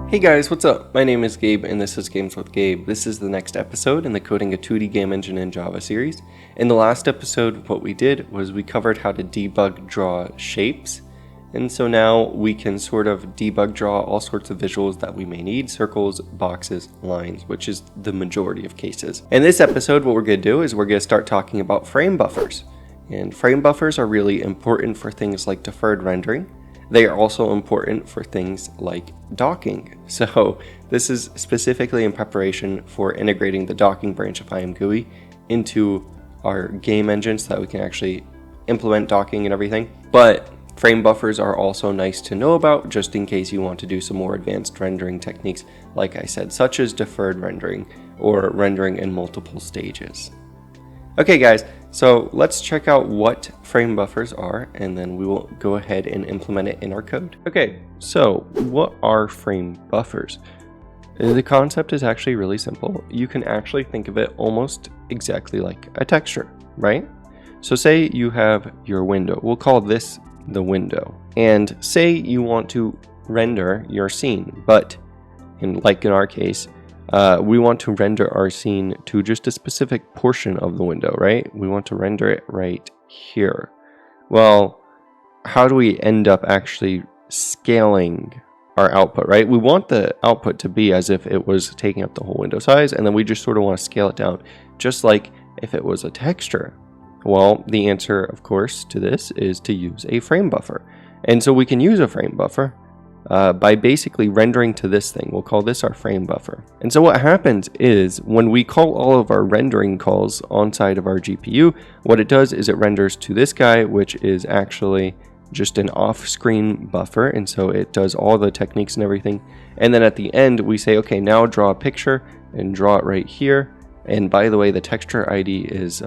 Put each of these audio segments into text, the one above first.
Hey guys, what's up? My name is Gabe and this is Games with Gabe. This is the next episode in the Coding a 2D Game Engine in Java series. In the last episode, what we did was we covered how to debug draw shapes. And so now we can sort of debug draw all sorts of visuals that we may need, circles, boxes, lines, which is the majority of cases. In this episode, what we're going to do is we're going to start talking about frame buffers. And frame buffers are really important for things like deferred rendering. They are also important for things like docking. So this is specifically in preparation for integrating the docking branch of ImGui into our game engine so that we can actually implement docking and everything. But frame buffers are also nice to know about just in case you want to do some more advanced rendering techniques, like I said, such as deferred rendering or rendering in multiple stages. Okay guys, so let's check out what frame buffers are and then we will go ahead and implement it in our code. Okay, so what are frame buffers? The concept is actually really simple. You can actually think of it almost exactly like a texture, right? So say you have your window. We'll call this the window. And say you want to render your scene, but like in our case, we want to render our scene to just a specific portion of the window, right? We want to render it right here. Well, how do we end up actually scaling our output, right? We want the output to be as if it was taking up the whole window size, and then we just sort of want to scale it down, just like if it was a texture. Well, the answer, of course, to this is to use a frame buffer. And so we can use a frame buffer by basically rendering to this thing. We'll call this our frame buffer. And so what happens is when we call all of our rendering calls on side of our GPU, what it does is it renders to this guy, which is actually just an off-screen buffer. And so it does all the techniques and everything. And then at the end, we say, okay, now draw a picture and draw it right here. And by the way, the texture ID is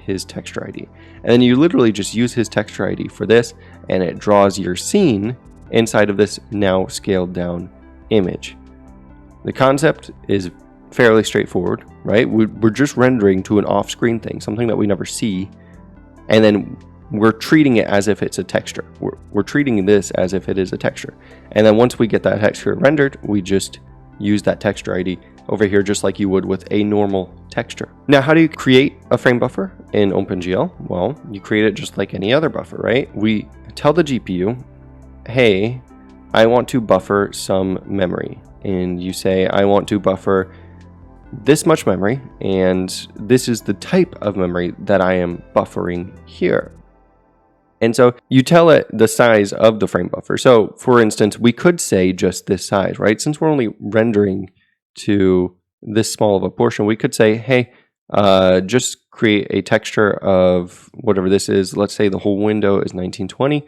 his texture ID. And then you literally just use his texture ID for this, and it draws your scene inside of this now scaled down image. The concept is fairly straightforward, right? We're just rendering to an off-screen thing, something that we never see, and then we're treating it as if it's a texture. We're treating this as if it is a texture. And then once we get that texture rendered, we just use that texture ID over here just like you would with a normal texture. Now, how do you create a frame buffer in OpenGL? Well, you create it just like any other buffer, right? We tell the GPU, hey, I want to buffer some memory. And you say, I want to buffer this much memory, and this is the type of memory that I am buffering here. And so you tell it the size of the frame buffer. So for instance, we could say just this size, right? Since we're only rendering to this small of a portion, we could say, hey, just create a texture of whatever this is. Let's say the whole window is 1920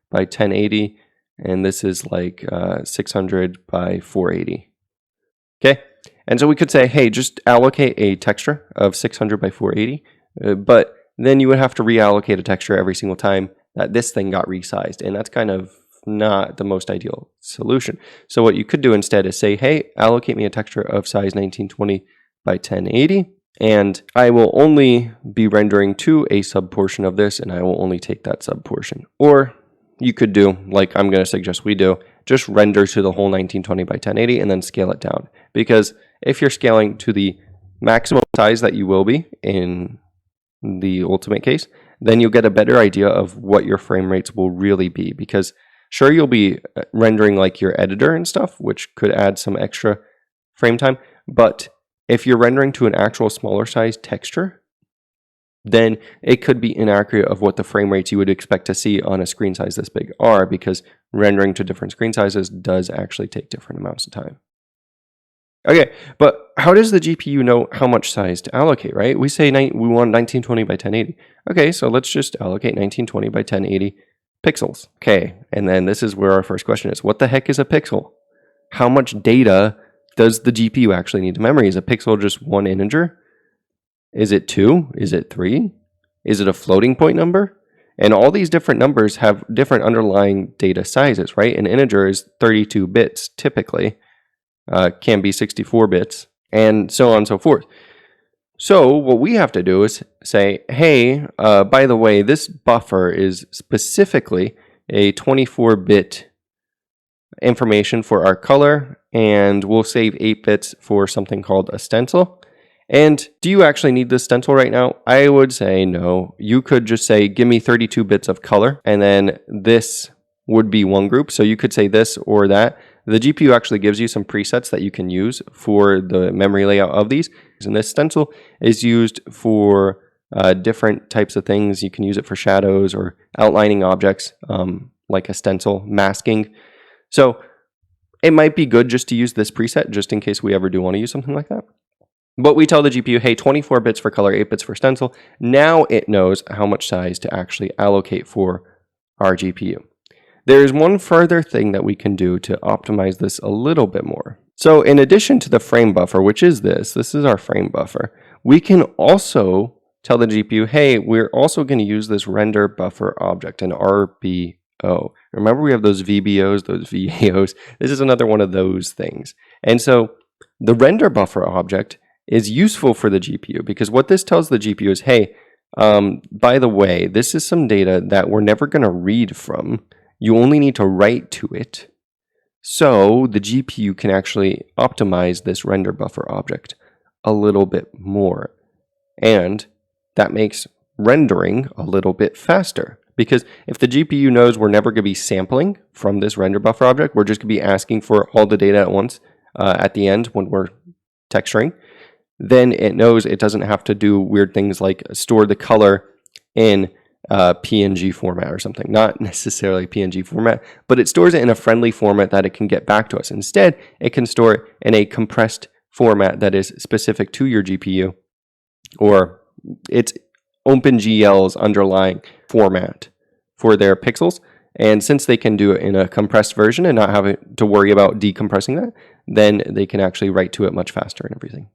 by 1080. And this is like 600 by 480. Okay, and so we could say, hey, just allocate a texture of 600 by 480, but then you would have to reallocate a texture every single time that this thing got resized, and that's kind of not the most ideal solution. So what you could do instead is say, hey, allocate me a texture of size 1920 by 1080, and I will only be rendering to a subportion of this, and I will only take that subportion. Or you could do, like I'm going to suggest we do, just render to the whole 1920 by 1080 and then scale it down. Because if you're scaling to the maximum size that you will be in the ultimate case, then you'll get a better idea of what your frame rates will really be. Because sure, you'll be rendering like your editor and stuff, which could add some extra frame time. But if you're rendering to an actual smaller size texture, then it could be inaccurate of what the frame rates you would expect to see on a screen size this big are, because rendering to different screen sizes does actually take different amounts of time. Okay, but how does the GPU know how much size to allocate, right? We say we want 1920 by 1080. Okay, so let's just allocate 1920 by 1080 pixels. Okay, and then this is where our first question is, what the heck is a pixel? How much data does the GPU actually need to memory? Is a pixel just one integer? Is it 2? Is it 3? Is it a floating point number? And all these different numbers have different underlying data sizes, right? An integer is 32 bits typically, can be 64 bits, and so on and so forth. So what we have to do is say, hey, by the way, this buffer is specifically a 24-bit information for our color, and we'll save 8 bits for something called a stencil. And do you actually need this stencil right now? I would say no. You could just say, give me 32 bits of color, and then this would be one group. So you could say this or that. The GPU actually gives you some presets that you can use for the memory layout of these. And this stencil is used for different types of things. You can use it for shadows or outlining objects, like a stencil, masking. So it might be good just to use this preset just in case we ever do want to use something like that. But we tell the GPU, hey, 24 bits for color, 8 bits for stencil. Now it knows how much size to actually allocate for our GPU. There is one further thing that we can do to optimize this a little bit more. So in addition to the frame buffer, which is this is our frame buffer, we can also tell the GPU, hey, we're also going to use this render buffer object, an RBO. Remember, we have those VBOs, those VAOs. This is another one of those things. And so the render buffer object is useful for the GPU because what this tells the GPU is, hey, by the way, this is some data that we're never going to read from. You only need to write to it. So the GPU can actually optimize this render buffer object a little bit more. And that makes rendering a little bit faster. Because if the GPU knows we're never going to be sampling from this render buffer object, we're just going to be asking for all the data at once at the end when we're texturing, then it knows it doesn't have to do weird things like store the color in PNG format or something. Not necessarily PNG format, but it stores it in a friendly format that it can get back to us. Instead, it can store it in a compressed format that is specific to your GPU, or it's OpenGL's underlying format for their pixels. And since they can do it in a compressed version and not having to worry about decompressing that, then they can actually write to it much faster and everything.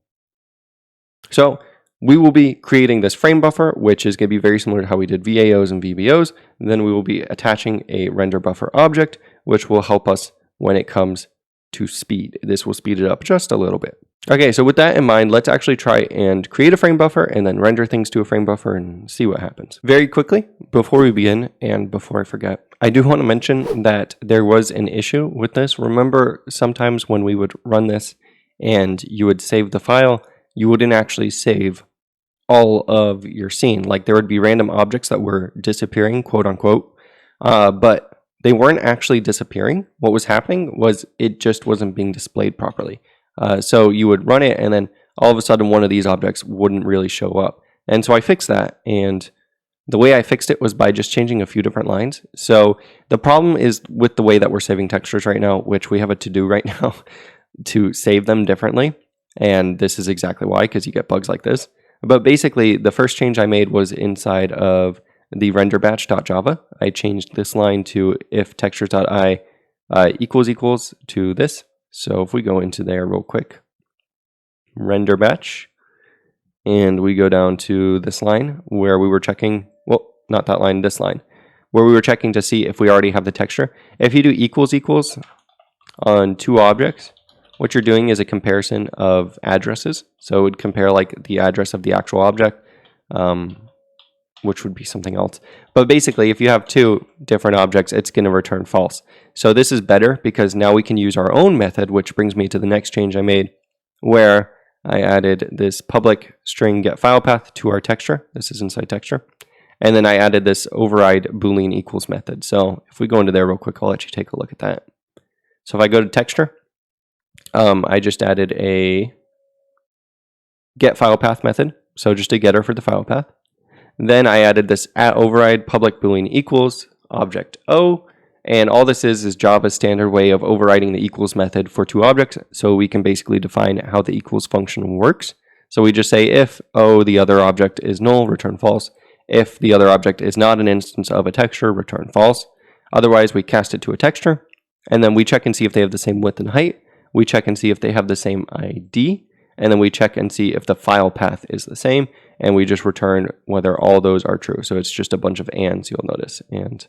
So we will be creating this frame buffer, which is going to be very similar to how we did VAOs and VBOs. And then we will be attaching a render buffer object, which will help us when it comes to speed. This will speed it up just a little bit. Okay, so with that in mind, let's actually try and create a frame buffer and then render things to a frame buffer and see what happens. Very quickly, before we begin and before I forget, I do want to mention that there was an issue with this. Remember, sometimes when we would run this and you would save the file, you wouldn't actually save all of your scene. Like there would be random objects that were disappearing, quote unquote, but they weren't actually disappearing. What was happening was it just wasn't being displayed properly. So you would run it and then all of a sudden one of these objects wouldn't really show up. And so I fixed that, and the way I fixed it was by just changing a few different lines. So the problem is with the way that we're saving textures right now, which we have a to-do right now to save them differently. And this is exactly why, because you get bugs like this. But basically, the first change I made was inside of the renderbatch.java. I changed this line to if textures.i equals to this. So if we go into there real quick, render batch, and we go down to this line where we were checking, well, not that line, this line, where we were checking to see if we already have the texture. If you do equals on two objects, what you're doing is a comparison of addresses. So it would compare like the address of the actual object, which would be something else. But basically, if you have two different objects, it's going to return false. So this is better because now we can use our own method, which brings me to the next change I made, where I added this public string get file path to our texture. This is inside texture. And then I added this override boolean equals method. So if we go into there real quick, I'll let you take a look at that. So if I go to texture, I just added a get file path method. So just a getter for the file path. Then I added this @override public boolean equals object O, and all this is Java's standard way of overriding the equals method for two objects, so we can basically define how the equals function works. So we just say if O, the other object, is null, return false. If the other object is not an instance of a texture, return false. Otherwise, we cast it to a texture, and then we check and see if they have the same width and height. We check and see if they have the same ID, and then we check and see if the file path is the same, and we just return whether all those are true. So it's just a bunch of ands, you'll notice, and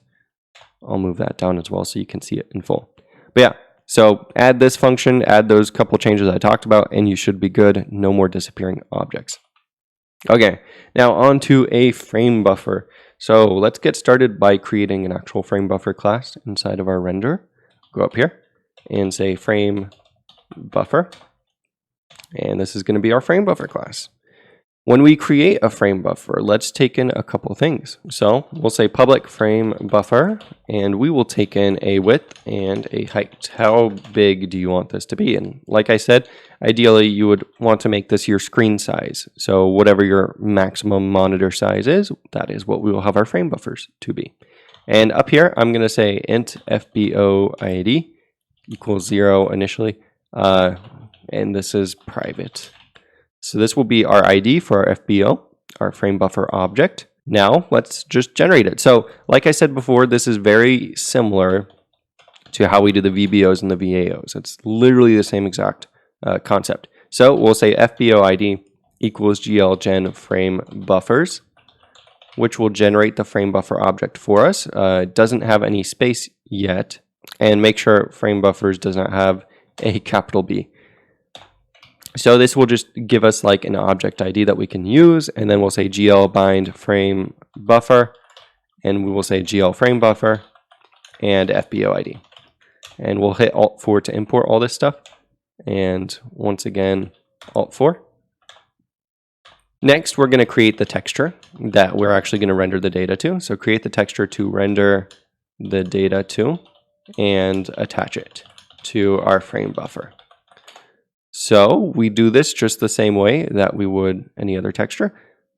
I'll move that down as well so you can see it in full. But yeah, so add this function, add those couple changes I talked about, and you should be good. No more disappearing objects. Okay, now on to a frame buffer. So let's get started by creating an actual frame buffer class inside of our render. Go up here, and say Framebuffer. And this is going to be our Framebuffer class. When we create a Framebuffer, let's take in a couple things. So we'll say public Framebuffer, and we will take in a width and a height. How big do you want this to be? And like I said, ideally you would want to make this your screen size. So whatever your maximum monitor size is, that is what we will have our Framebuffers to be. And up here, I'm going to say int FBO ID equals 0 initially, and this is private. So this will be our ID for our FBO, our Framebuffer object. Now let's just generate it. So like I said before, this is very similar to how we do the VBOs and the VAOs. It's literally the same exact concept. So we'll say FBO ID equals GL gen Framebuffers, which will generate the Framebuffer object for us. It doesn't have any space yet, and make sure Framebuffers does not have a capital B. So this will just give us like an object ID that we can use, and then we'll say GL bind Framebuffer, and we will say GL Framebuffer and FBO ID. And we'll hit Alt-4 to import all this stuff, and once again, Alt-4. Next, we're going to create the texture that we're actually going to render the data to. So create the texture to render the data to, and attach it to our Framebuffer. So we do this just the same way that we would any other texture,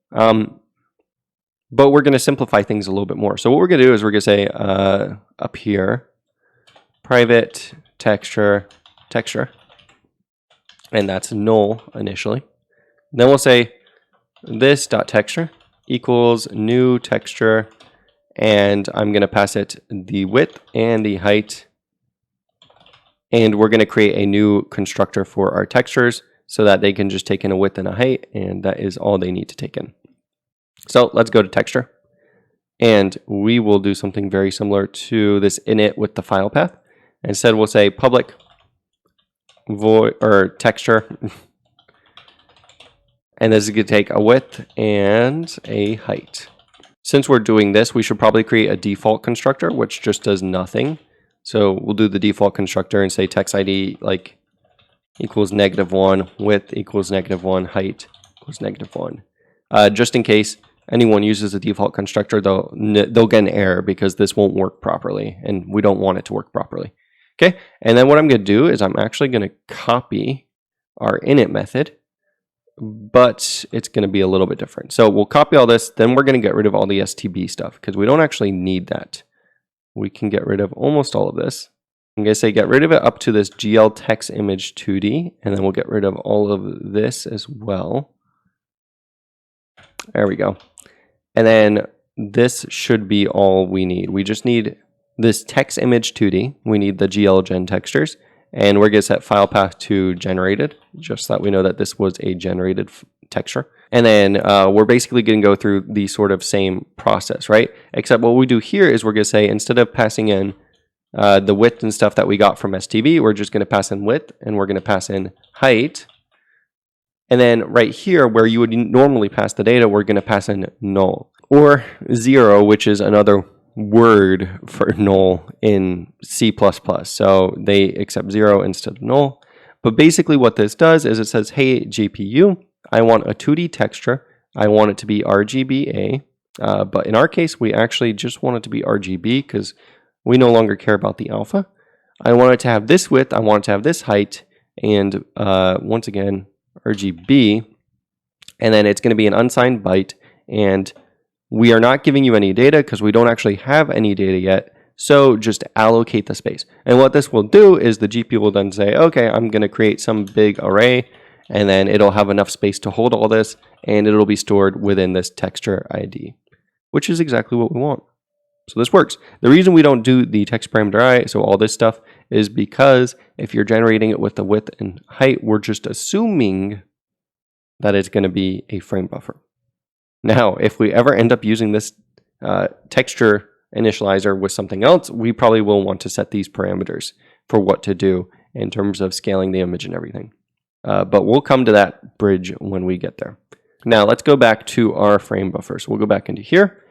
but we're going to simplify things a little bit more. So what we're going to do is we're going to say up here, private texture, and that's null initially. Then we'll say this dot texture equals new texture, and I'm going to pass it the width and the height. And we're going to create a new constructor for our textures so that they can just take in a width and a height, and that is all they need to take in. So let's go to texture, and we will do something very similar to this init with the file path. Instead, we'll say public void or texture, and this is going to take a width and a height. Since we're doing this, we should probably create a default constructor, which just does nothing. So we'll do the default constructor and say text ID like equals -1, width equals -1, height equals -1. Just in case anyone uses a default constructor, they'll get an error because this won't work properly, and we don't want it to work properly. Okay, and then what I'm going to do is I'm actually going to copy our init method, but it's going to be a little bit different. So we'll copy all this, then we're going to get rid of all the STB stuff because we don't actually need that. We can get rid of almost all of this. I'm going to say get rid of it up to this GL text image 2D, and then we'll get rid of all of this as well. There we go. And then this should be all we need. We just need this text image 2D. We need the GL gen textures, and we're going to set file path to generated, just so that we know that this was a generated texture. And then we're basically going to go through the sort of same process, right? Except what we do here is we're going to say, instead of passing in the width and stuff that we got from STB, we're just going to pass in width, and we're going to pass in height. And then right here, where you would normally pass the data, we're going to pass in null, or 0, which is another word for null in C++. So they accept 0 instead of null. But basically what this does is it says, hey, GPU, I want a 2D texture. I want it to be RGBA. But in our case, we actually just want it to be RGB because we no longer care about the alpha. I want it to have this width. I want it to have this height. And once again, RGB. And then it's going to be an unsigned byte. And we are not giving you any data because we don't actually have any data yet. So just allocate the space. And what this will do is the GPU will then say, okay, I'm going to create some big array, and then it'll have enough space to hold all this, and it'll be stored within this texture ID, which is exactly what we want. So this works. The reason we don't do the text parameter I, so all this stuff, is because if you're generating it with the width and height, we're just assuming that it's going to be a frame buffer. Now, if we ever end up using this texture initializer with something else, we probably will want to set these parameters for what to do in terms of scaling the image and everything. But we'll come to that bridge when we get there. Now let's go back to our frame buffer. So we'll go back into here.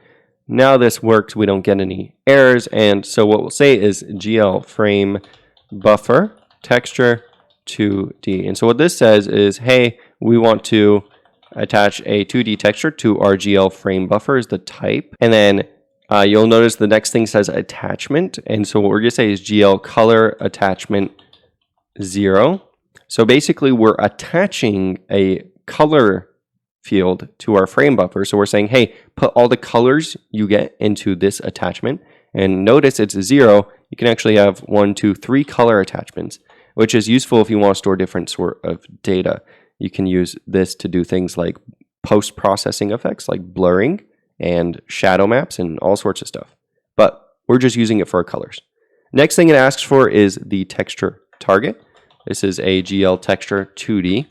Now this works, we don't get any errors, and so what we'll say is GL frame buffer texture 2D. And so what this says is, hey, we want to attach a 2D texture to our GL frame buffer is the type. And then you'll notice the next thing says attachment. And so what we're going to say is GL color attachment 0. So basically we're attaching a color field to our frame buffer. So we're saying, hey, put all the colors you get into this attachment. And notice it's 0. You can actually have 1, 2, 3 color attachments, which is useful if you want to store different sort of data. You can use this to do things like post-processing effects like blurring and shadow maps and all sorts of stuff. But we're just using it for our colors. Next thing it asks for is the texture target. This is a GL texture 2D.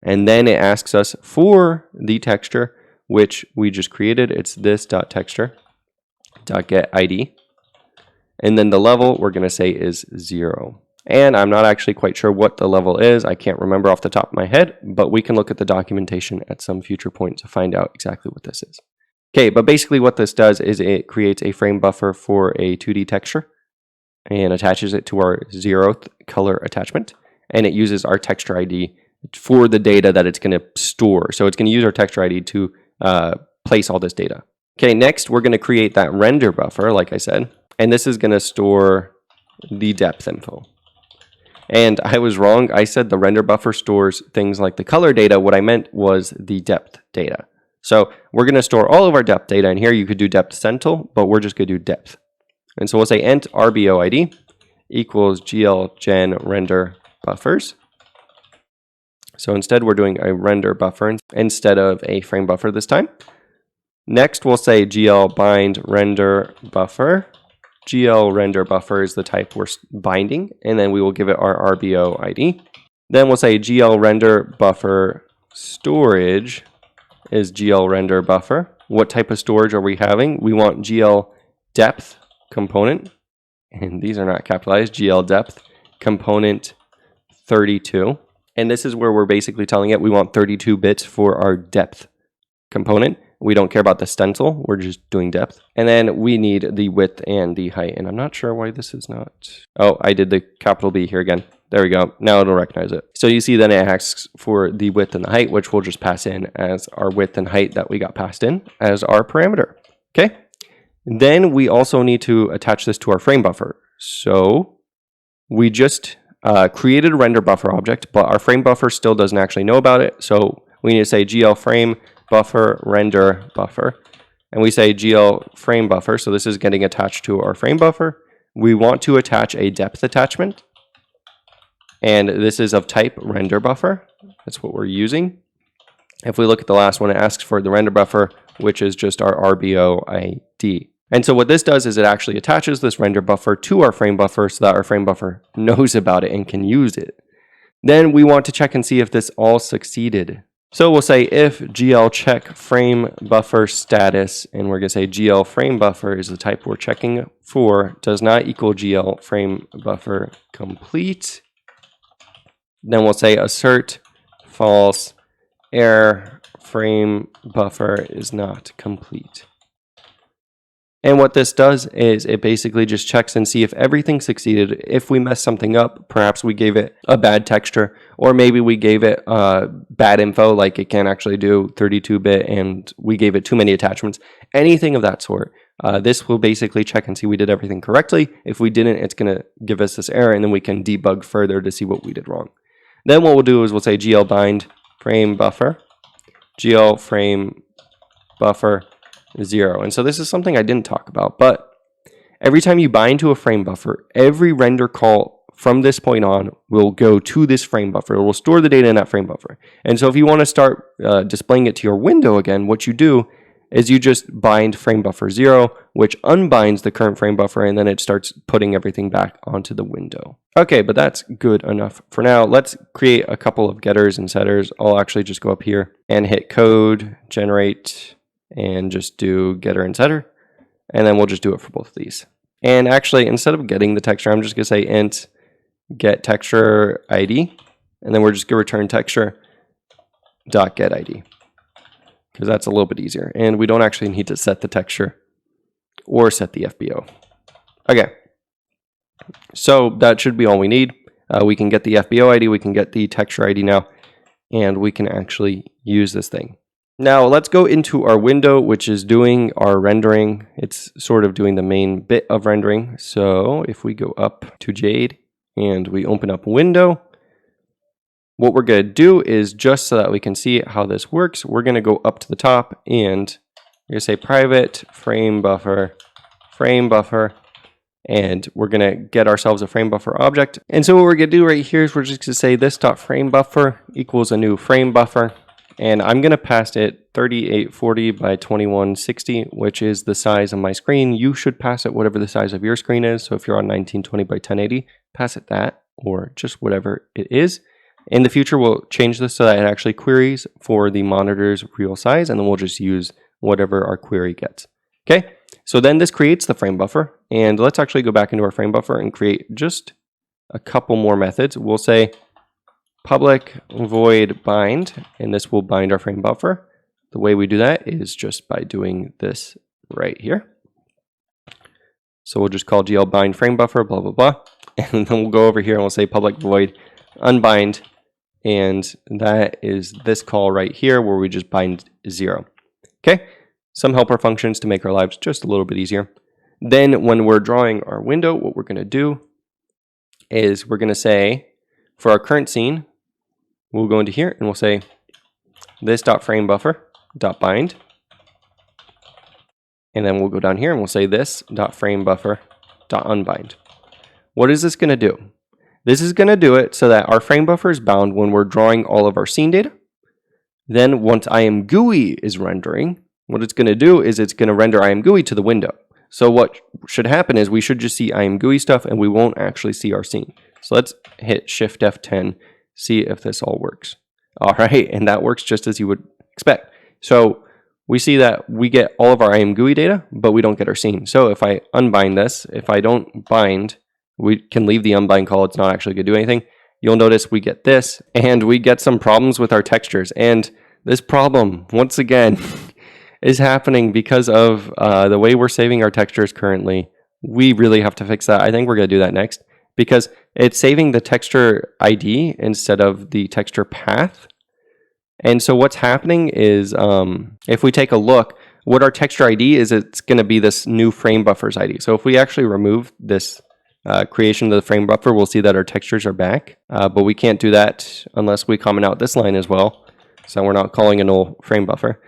And then it asks us for the texture, which we just created. It's this.texture.getID. And then the level we're going to say is 0. And I'm not actually quite sure what the level is. I can't remember off the top of my head, but we can look at the documentation at some future point to find out exactly what this is. Okay, but basically what this does is it creates a frame buffer for a 2D texture and attaches it to our 0th color attachment. And it uses our texture ID for the data that it's going to store. So it's going to use our texture ID to place all this data. Okay, next we're going to create that render buffer, like I said. And this is going to store the depth info. And I was wrong. I said the render buffer stores things like the color data. What I meant was the depth data. So we're going to store all of our depth data in here. You could do depth central, but we're just going to do depth. And so we'll say int RBOID equals GL gen render buffers. So instead we're doing a render buffer instead of a frame buffer this time. Next we'll say GL bind render buffer. GL render buffer is the type we're binding, and then we will give it our RBO ID. Then we'll say GL render buffer storage is GL render buffer. What type of storage are we having? We want GL depth component, and these are not capitalized, GL depth component 32. And this is where we're basically telling it we want 32 bits for our depth component. We don't care about the stencil, we're just doing depth. And then we need the width and the height. And I'm not sure why this is not... Oh, I did the capital B here again. There we go. Now it'll recognize it. So you see then it asks for the width and the height, which we'll just pass in as our width and height that we got passed in as our parameter. Okay. Then we also need to attach this to our frame buffer. So we just created a render buffer object, but our frame buffer still doesn't actually know about it. So we need to say GL frame buffer render buffer, and we say GL frame buffer. So this is getting attached to our frame buffer. We want to attach a depth attachment, and this is of type render buffer. That's what we're using. If we look at the last one, it asks for the render buffer, which is just our RBO ID. And so what this does is it actually attaches this render buffer to our frame buffer so that our frame buffer knows about it and can use it. Then we want to check and see if this all succeeded. So we'll say if GL check frame buffer status, and we're going to say GL frame buffer is the type we're checking for, does not equal GL frame buffer complete. Then we'll say assert false error frame buffer is not complete. And what this does is it basically just checks and see if everything succeeded. If we messed something up, perhaps we gave it a bad texture, or maybe we gave it bad info, like it can't actually do 32-bit and we gave it too many attachments, anything of that sort. This will basically check and see we did everything correctly. If we didn't, it's going to give us this error, and then we can debug further to see what we did wrong. Then what we'll do is we'll say GL bind frame buffer, GL frame buffer 0. And so this is something I didn't talk about, but every time you bind to a frame buffer, every render call from this point on will go to this frame buffer. It will store the data in that frame buffer. And so if you want to start displaying it to your window again, what you do is you just bind frame buffer 0, which unbinds the current frame buffer, and then it starts putting everything back onto the window. Okay, but that's good enough for now. Let's create a couple of getters and setters. I'll actually just go up here and hit code, generate, and just do getter and setter, and then we'll just do it for both of these. And actually, instead of getting the texture, I'm just going to say int get texture ID, and then we're just going to return texture dot get ID, because that's a little bit easier, and we don't actually need to set the texture or set the FBO. Okay, So that should be all we need. We can get the FBO ID, we can get the texture ID now, and we can actually use this thing. Now let's go into our window, which is doing our rendering. It's sort of doing the main bit of rendering. So if we go up to Jade and we open up window, what we're going to do is, just so that we can see how this works, we're going to go up to the top and we're going to say private Framebuffer, and we're going to get ourselves a Framebuffer object. And so what we're going to do right here is we're just going to say this.Framebuffer equals a new Framebuffer. And I'm going to pass it 3840 by 2160, which is the size of my screen. You should pass it whatever the size of your screen is. So if you're on 1920 by 1080, pass it that, or just whatever it is. In the future, we'll change this so that it actually queries for the monitor's real size, and then we'll just use whatever our query gets. Okay, so then this creates the frame buffer, and let's actually go back into our frame buffer and create just a couple more methods. We'll say public void bind, and this will bind our frame buffer. The way we do that is just by doing this right here. So we'll just call GL bind frame buffer, blah, blah, blah. And then we'll go over here and we'll say public void unbind. And that is this call right here where we just bind 0. Okay, some helper functions to make our lives just a little bit easier. Then when we're drawing our window, what we're going to do is we're going to say for our current scene, we'll go into here and we'll say this.Framebuffer.bind. And then we'll go down here and we'll say this.Framebuffer.unbind. What is this going to do? This is going to do it so that our frame buffer is bound when we're drawing all of our scene data. Then once ImGui is rendering, what it's going to do is it's going to render ImGui to the window. So what should happen is we should just see ImGui stuff and we won't actually see our scene. So let's hit Shift F10, see if this all works. All right, and that works just as you would expect. So we see that we get all of our ImGui data, but we don't get our scene. So if I unbind this, if I don't bind, we can leave the unbind call. It's not actually going to do anything. You'll notice we get this, and we get some problems with our textures. And this problem, once again, is happening because of the way we're saving our textures currently. We really have to fix that. I think we're going to do that next because it's saving the texture ID instead of the texture path. And so what's happening is if we take a look, what our texture ID is, it's going to be this new Framebuffers ID. So if we actually remove this creation of the frame buffer, we'll see that our textures are back, but we can't do that unless we comment out this line as well. So we're not calling a null frame buffer.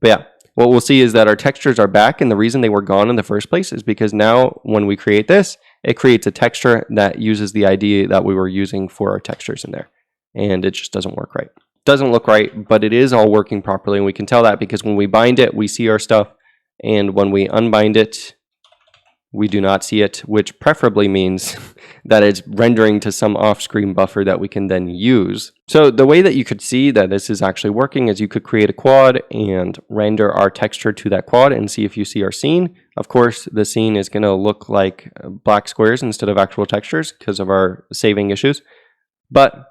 But yeah, what we'll see is that our textures are back, and the reason they were gone in the first place is because now when we create this, it creates a texture that uses the ID that we were using for our textures in there, and it just doesn't work right. Doesn't look right, but it is all working properly, and we can tell that because when we bind it, we see our stuff, and when we unbind it, we do not see it, which preferably means that it's rendering to some off-screen buffer that we can then use. So the way that you could see that this is actually working is you could create a quad and render our texture to that quad and see if you see our scene. Of course, the scene is going to look like black squares instead of actual textures because of our saving issues. But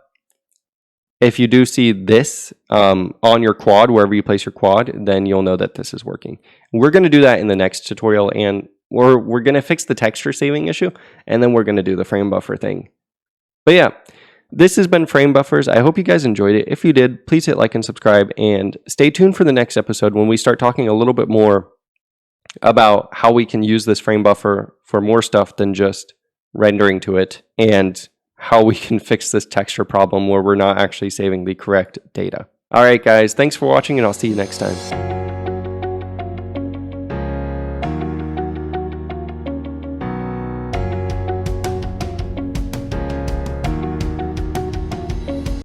if you do see this on your quad, wherever you place your quad, then you'll know that this is working. We're going to do that in the next tutorial, and we're going to fix the texture saving issue, and then we're going to do the frame buffer thing. But yeah, this has been Framebuffers. I hope you guys enjoyed it. If you did, please hit like and subscribe, and stay tuned for the next episode when we start talking a little bit more about how we can use this frame buffer for more stuff than just rendering to it, and how we can fix this texture problem where we're not actually saving the correct data. All right, guys, thanks for watching, and I'll see you next time.